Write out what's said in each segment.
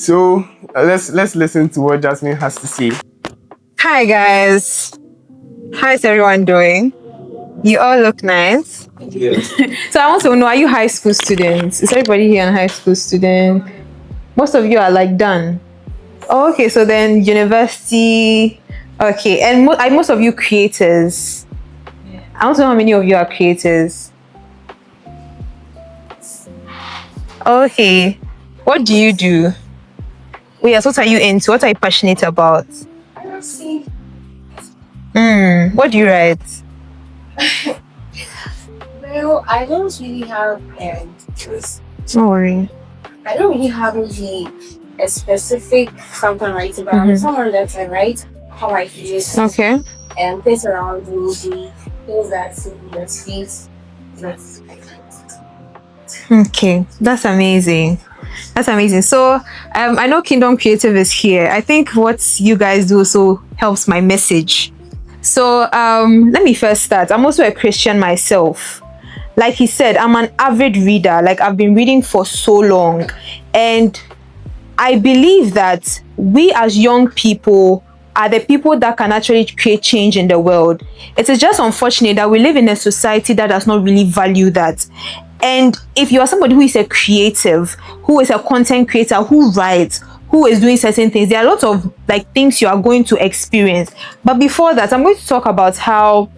So let's listen to what Jasmine has to say. Hi guys, how's everyone doing? You all look nice. Yeah. So I want to know, are you high school students? Is everybody here a high school student? Most of you are like done. Oh, okay, so then university. Okay, and most of you creators. I want to know how many of you are creators. Okay, what do you do? Oh yes, what are you into? What are you passionate about? What do you write? Well, I don't really have Don't worry. I don't really have a specific something I write about. I'm someone that I write how I feel. Okay. And things around me, things that fit. That's Okay, that's amazing. That's amazing. So I know Kingdom Creative is here. I think what you guys do also helps my message. So let me first start. I'm also a Christian myself. Like he said, I'm an avid reader. Like I've been reading for so long, and I believe that we as young people are the people that can actually create change in the world. It is just unfortunate that we live in a society that does not really value that. And if you are somebody who is a creative, who is a content creator, who writes, who is doing certain things, there are a lot of like things you are going to experience. But before that, I'm going to talk about how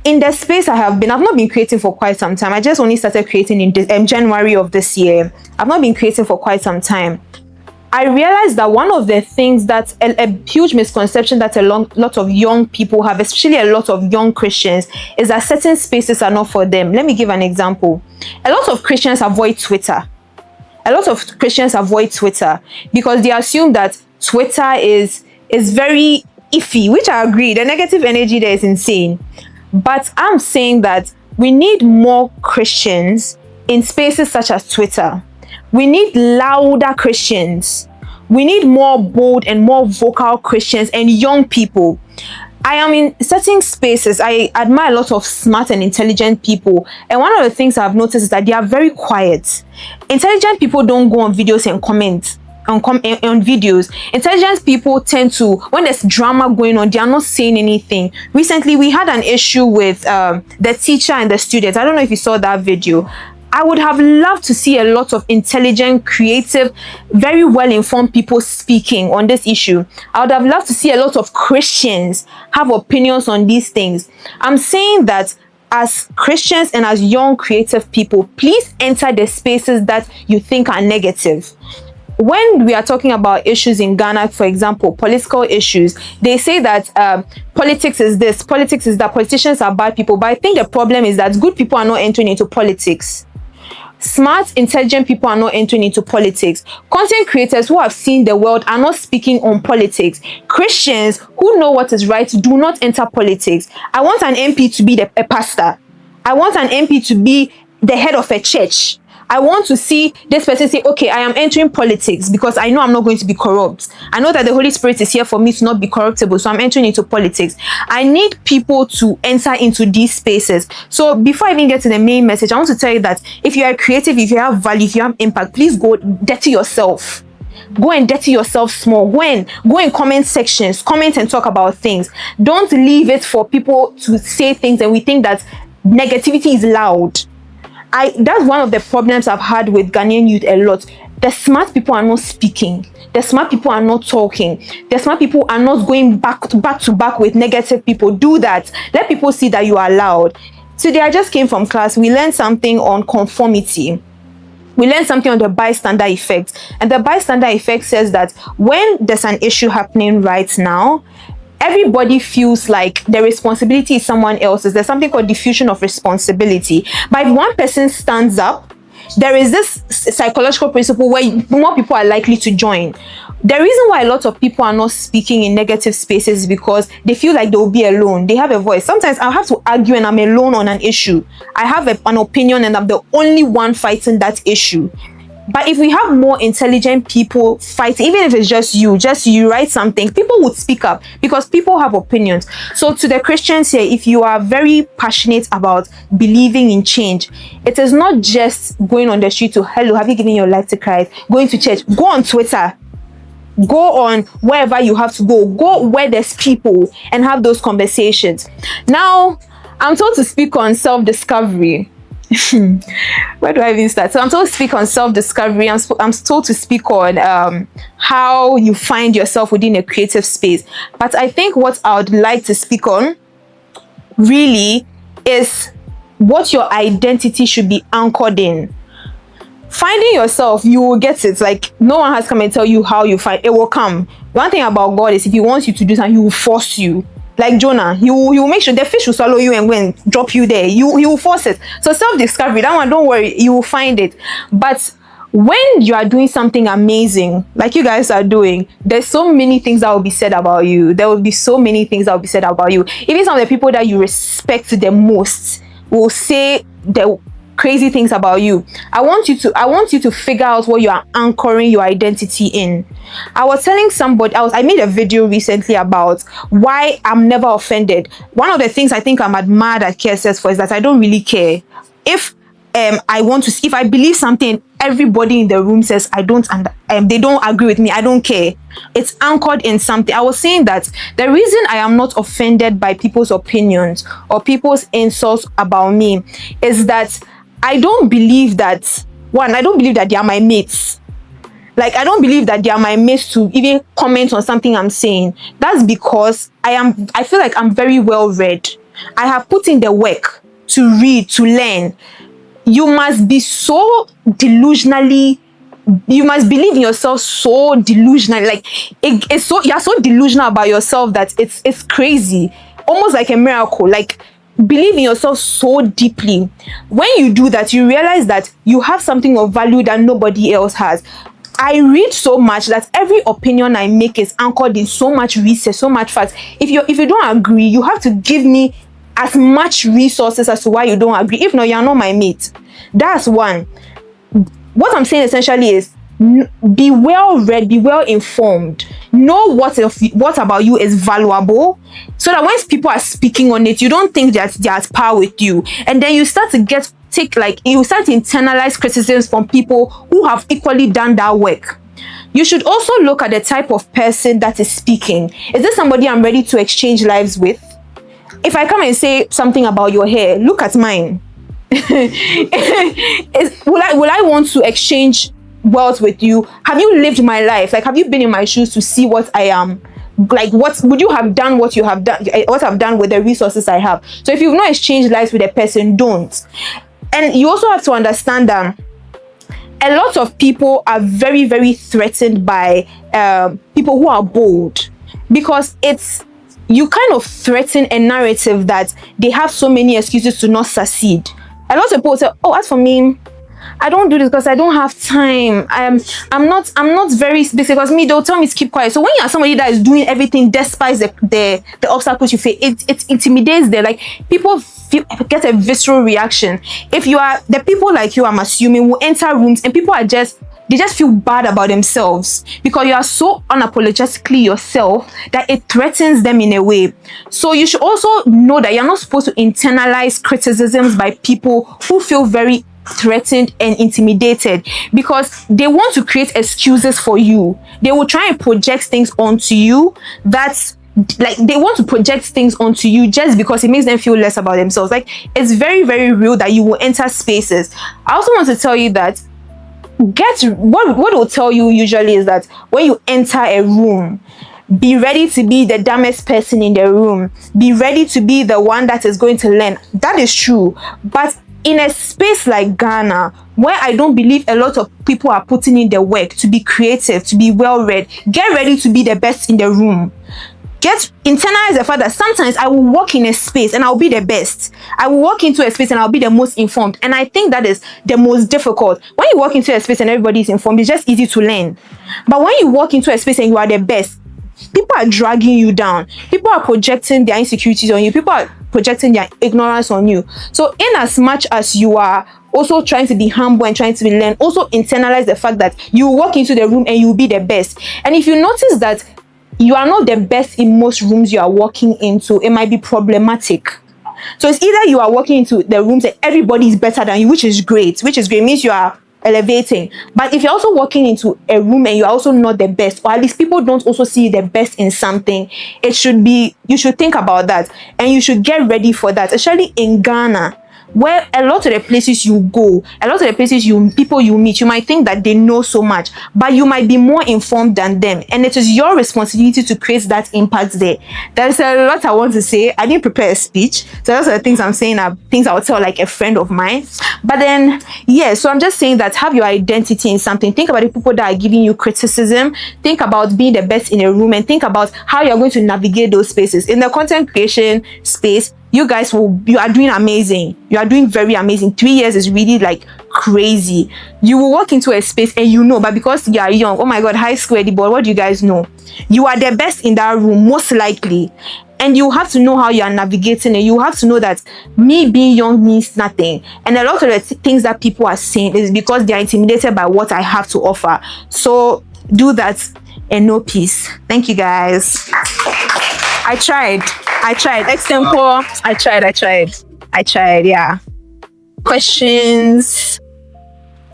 in the space I've not been creating for quite some time. I just only started creating in January of this year. I've not been creating for quite some time. I realized that one of the things that a huge misconception that a lot of young people have, especially a lot of young Christians, is that certain spaces are not for them. Let me give an example. A lot of Christians avoid Twitter. A lot of Christians avoid Twitter because they assume that Twitter is very iffy, which I agree. The negative energy there is insane. But I'm saying that we need more Christians in spaces such as Twitter. We need louder Christians. We need more bold and more vocal Christians and young people. I am in certain spaces. I admire a lot of smart and intelligent people. And one of the things I've noticed is that they are very quiet. Intelligent people don't go on videos and comment on videos. Intelligent people tend to, when there's drama going on, they are not saying anything. Recently, we had an issue with the teacher and the students. I don't know if you saw that video. I would have loved to see a lot of intelligent, creative, very well-informed people speaking on this issue. I would have loved to see a lot of Christians have opinions on these things. I'm saying that as Christians and as young creative people, please enter the spaces that you think are negative. When we are talking about issues in Ghana, for example, political issues, they say that politics is this, politics is that, politicians are bad people. But I think the problem is that good people are not entering into politics. Smart, intelligent people are not entering into politics. Content creators who have seen the world are not speaking on politics. Christians who know what is right do not enter politics. I want an MP to be a pastor. I want an MP to be the head of a church. I want to see this person say, okay, I am entering politics because I know I'm not going to be corrupt. I know that the Holy Spirit is here for me to not be corruptible, so I'm entering into politics. I need people to enter into these spaces. So before I even get to the main message, I want to tell you that if you are creative, if you have value, if you have impact, please go dirty yourself. Go and dirty yourself small. Go in comment sections, comment and talk about things. Don't leave it for people to say things and we think that negativity is loud. That's one of the problems I've had with Ghanaian youth a lot. The smart people are not speaking. The smart people are not talking. The smart people are not going back to back with negative people. Do that. Let people see that you are loud. Today I just came from class. We learned something on conformity. We learned something on the bystander effect. And the bystander effect says that when there's an issue happening right now, everybody feels like the responsibility is someone else's. There's something called diffusion of responsibility. But if one person stands up, there is this psychological principle where more people are likely to join. The reason why a lot of people are not speaking in negative spaces is because they feel like they will be alone. They have a voice. Sometimes I have to argue and I'm alone on an issue. I have an opinion and I'm the only one fighting that issue. But if we have more intelligent people fighting, even if it's just you write something, people would speak up because people have opinions. So to the Christians here, if you are very passionate about believing in change, it is not just going on the street to, hello, have you given your life to Christ? Going to church, go on Twitter, go on wherever you have to go where there's people and have those conversations. Now, I'm told to speak on self-discovery. Where do I even start? So I'm told to speak on self-discovery. I'm told to speak on how you find yourself within a creative space. But I think what I would like to speak on really is what your identity should be anchored in. Finding yourself, you will get it. Like, no one has come and tell you how you find it. Will come. One thing about God is if he wants you to do something, he will force you. Like Jonah, he will make sure the fish will swallow you and go and drop you there. He will force it. So self-discovery, that one, don't worry, you will find it. But when you are doing something amazing, like you guys are doing, there's so many things that will be said about you. There will be so many things that will be said about you. Even some of the people that you respect the most will say the crazy things about you. I want you to figure out what you are anchoring your identity in. I was telling somebody, I made a video recently about why I'm never offended. One of the things I think I'm admired at KSS for is that I don't really care. If if I believe something, everybody in the room says I don't, and they don't agree with me, I don't care. It's anchored in something. I was saying that the reason I am not offended by people's opinions or people's insults about me is that I don't believe that, I don't believe that they are my mates. Like, I don't believe that they are my mates to even comment on something I'm saying. That's because I feel like I'm very well read. I have put in the work to read, to learn. You must be so delusionally, you must believe in yourself so delusionally. Like, you're so delusional about yourself that it's crazy. Almost like a miracle. Like, believe in yourself so deeply. When you do that, you realize that you have something of value that nobody else has. I read so much that every opinion I make is anchored in so much research, so much facts. If you don't agree, you have to give me as much resources as to why you don't agree. If not, you're not my mate. That's one. What I'm saying essentially is, be well read, be well informed, know what about you is valuable, so that when people are speaking on it, you don't think that they're at par with you, and then you start to you start to internalize criticisms from people who have equally done that work. You should also look at the type of person that is speaking. Is this somebody I'm ready to exchange lives with? If I come and say something about your hair, look at mine. Will I want to exchange wealth with you? Have you lived my life? Like, have you been in my shoes to see what I am? Like, what would you have done? What I've done with the resources I have? So if you've not exchanged lives with a person, don't. And you also have to understand that a lot of people are very, very threatened by people who are bold, because you kind of threaten a narrative that they have so many excuses to not succeed. A lot of people say, oh, as for me, I don't do this because I don't have time. I'm not very busy, because they'll tell me to keep quiet. So when you are somebody that is doing everything despite the obstacles you face, it intimidates them. Like, people get a visceral reaction. If you are the people like you, I'm assuming, will enter rooms and people they just feel bad about themselves because you are so unapologetically yourself that it threatens them in a way. So you should also know that you're not supposed to internalize criticisms by people who feel very threatened and intimidated, because they want to create excuses for you. They will try and project things onto you they want to project things onto you just because it makes them feel less about themselves. Like, it's very, very real that you will enter spaces. I also want to tell you that what will tell you usually is that when you enter a room, be ready to be the dumbest person in the room. Be ready to be the one that is going to learn. That is true. But in a space like Ghana, where I don't believe a lot of people are putting in the work to be creative, to be well read, get ready to be the best in the room. Internalize the fact that sometimes I will walk in a space and I'll be the best. I will walk into a space and I'll be the most informed. And I think that is the most difficult. When you walk into a space and everybody is informed, it's just easy to learn. But when you walk into a space and you are the best, people are dragging you down. People are projecting their insecurities on you. People are projecting their ignorance on you. So in as much as you are also trying to be humble and trying to be learned, also internalize the fact that you walk into the room and you'll be the best. And if you notice that you are not the best in most rooms you are walking into, it might be problematic. So it's either you are walking into the rooms and everybody is better than you, which is great, means you are elevating. But if you're also walking into a room and you're also not the best, or at least people don't also see the best in something, you should think about that and you should get ready for that, especially in Ghana, where a lot of the places you go, a lot of the places people you meet, you might think that they know so much, but you might be more informed than them, and it is your responsibility to create that impact there. There's a lot I want to say. I didn't prepare a speech, so those are the things I'm saying are things I would tell like a friend of mine. But then so I'm just saying that have your identity in something. Think about the people that are giving you criticism. Think about being the best in a room, and think about how you're going to navigate those spaces. In the content creation space, you are doing amazing. You are doing very amazing. 3 years is really like crazy. You will walk into a space and but because you are young, oh my God, high school Edible, what do you guys know? You are the best in that room, most likely. And you have to know how you are navigating it. You have to know that me being young means nothing. And a lot of the things that people are saying is because they are intimidated by what I have to offer. So do that and no peace. Thank you guys. I tried. Extempore. I tried. Yeah. Questions?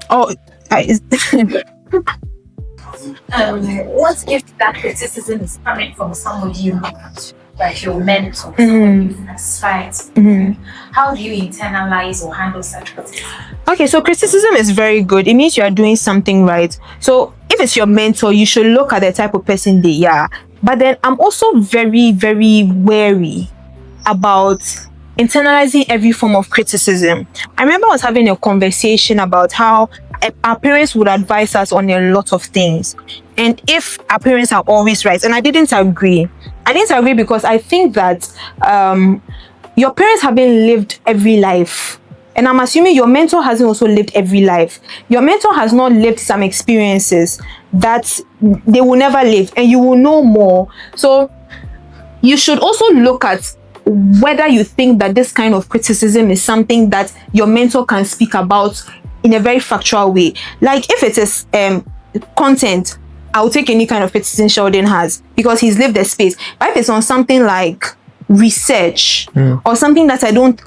What if that criticism is coming from somebody you look at, like your mentor, somebody you aspire to? How do you internalize or handle such criticism? Okay, so criticism is very good. It means you are doing something right. So if it's your mentor, you should look at the type of person they are. But then I'm also very, very wary about internalizing every form of criticism. I remember I was having a conversation about how our parents would advise us on a lot of things. And if our parents are always right, and I didn't agree. Because I think that your parents haven't lived every life. And I'm assuming your mentor hasn't also lived every life. Your mentor has not lived some experiences that they will never live, and you will know more. So you should also look at whether you think that this kind of criticism is something that your mentor can speak about in a very factual way. Like if it is content, I'll take any kind of criticism Sheldon has because he's lived the space. But if it's on something like research or something that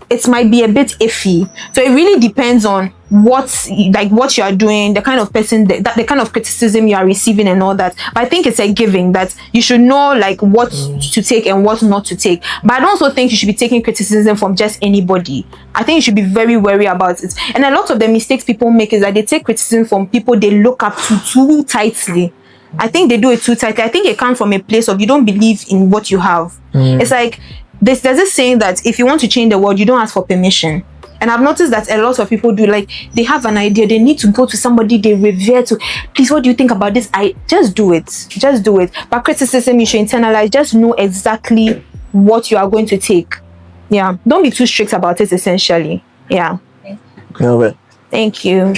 it might be a bit iffy. So it really depends on what you are doing, the kind of person the kind of criticism you are receiving and all that. But I think it's a giving that you should know like what to take and what not to take. But I don't also think you should be taking criticism from just anybody. I think you should be very wary about it. And a lot of the mistakes people make is that they take criticism from people they look up to too tightly. I think they do it too tightly. I think it comes from a place of you don't believe in what you have. It's like there's this saying that if you want to change the world, you don't ask for permission. And I've noticed that a lot of people do, like they have an idea, they need to go to somebody they revere to, please, what do you think about this? Just do it. But criticism, you should internalize, just know exactly what you are going to take. Yeah. Don't be too strict about it, essentially. Yeah. Thank you. Thank you.